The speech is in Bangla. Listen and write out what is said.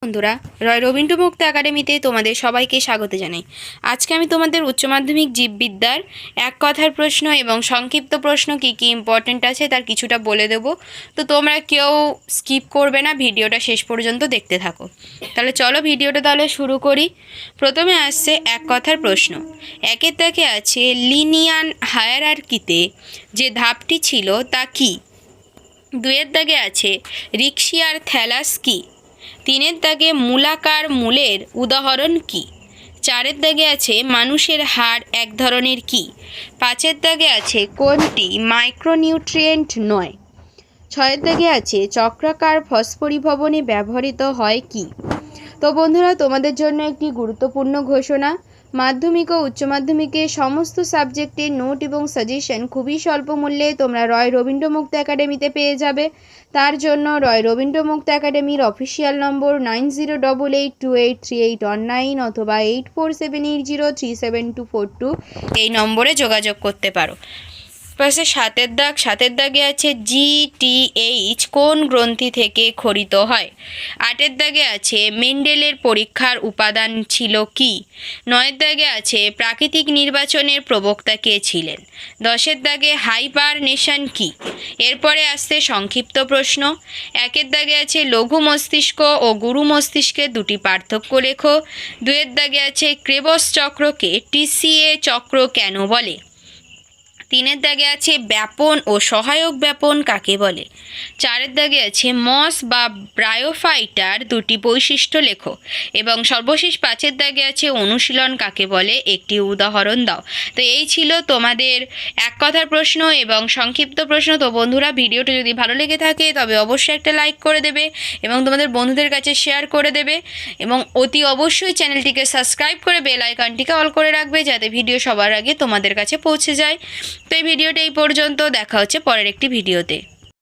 বন্ধুরা, রয় রবীন্দ্র মুক্ত একাডেমিতে তোমাদের সবাইকে স্বাগত জানাই। আজকে আমি তোমাদের উচ্চ মাধ্যমিক জীববিদ্যার এক কথার প্রশ্ন এবং সংক্ষিপ্ত প্রশ্ন কি কি ইম্পর্টেন্ট আছে তার কিছুটা বলে দেব। তো তোমরা কেউ স্কিপ করবে না, ভিডিওটা শেষ পর্যন্ত দেখতে থাকো। তাহলে চলো ভিডিওটা তাহলে শুরু করি। প্রথমে আসছে এক কথার প্রশ্ন। একের দাগে আছে লিনিয়ান হায়ারার্কিতে যে ধাপটি ছিল তা কি। দুয়ের দাগে আছে রিক্সিয়ার থ্যালাস কি। তিনের দাগে মূলাকার মূলের উদাহরণ কি। চারের দাগে আছে মানুষের হাড় এক ধরনের কি। পাঁচের দাগে আছে কোনটি মাইক্রোনিউট্রিয়েন্ট নয়। ছয়ের দাগে আছে চক্রাকার ফসফরিভবনে ব্যবহৃত হয় কি। তো বন্ধুরা, তোমাদের জন্য একটি গুরুত্বপূর্ণ ঘোষণা। মাধ্যমিক ও উচ্চ মাধ্যমিকে সমস্ত সাবজেক্টের নোট এবং সাজেশন খুবই স্বল্প মূল্যে তোমরা রয় রবীন্দ্র মুক্ত একাডেমিতে পেয়ে যাবে। তার জন্য রয় রবীন্দ্র মুক্ত একাডেমির অফিসিয়াল নম্বর 9088283819 অথবা 8478037242 এই নম্বরে যোগাযোগ করতে পারো। পাশে সাতের দাগে আছে GTH কোন গ্রন্থি থেকে খরিত হয়। আটের দাগে আছে মেন্ডেলের পরীক্ষার উপাদান ছিল কি। নয়ের দাগে আছে প্রাকৃতিক নির্বাচনের প্রবক্তা কে ছিলেন। দশের দাগে হাইবারনেশন কি। এরপরে আসছে সংক্ষিপ্ত প্রশ্ন। একের দাগে আছে লঘু মস্তিষ্ক ও গুরু মস্তিষ্কের দুটি পার্থক্য লেখো। দুয়ের দাগে আছে ক্রেবস চক্রকে TCA চক্র কেন বলে। তিনের দাগে আছে ব্যাপন ও সহায়ক ব্যাপন কাকে বলে। চারের দাগে আছে মস বা ব্রায়োফাইটার দুটি বৈশিষ্ট্য লেখো। এবং সর্বশেষ পাঁচের দাগে আছে অনুশীলন কাকে বলে, একটি উদাহরণ দাও। তো এই ছিল তোমাদের এক কথার প্রশ্ন এবং সংক্ষিপ্ত প্রশ্ন। তো বন্ধুরা, ভিডিওটা যদি ভালো লেগে থাকে তবে অবশ্যই একটা লাইক করে দেবে এবং তোমাদের বন্ধুদের কাছে শেয়ার করে দেবে এবং অতি অবশ্যই চ্যানেলটিকে সাবস্ক্রাইব করে বেল আইকনটিকে অল করে রাখবে যাতে ভিডিও সবার আগে তোমাদের কাছে পৌঁছে যায়। তো এই ভিডিওটা এই পর্যন্ত, দেখা হচ্ছে পরের একটি ভিডিওতে।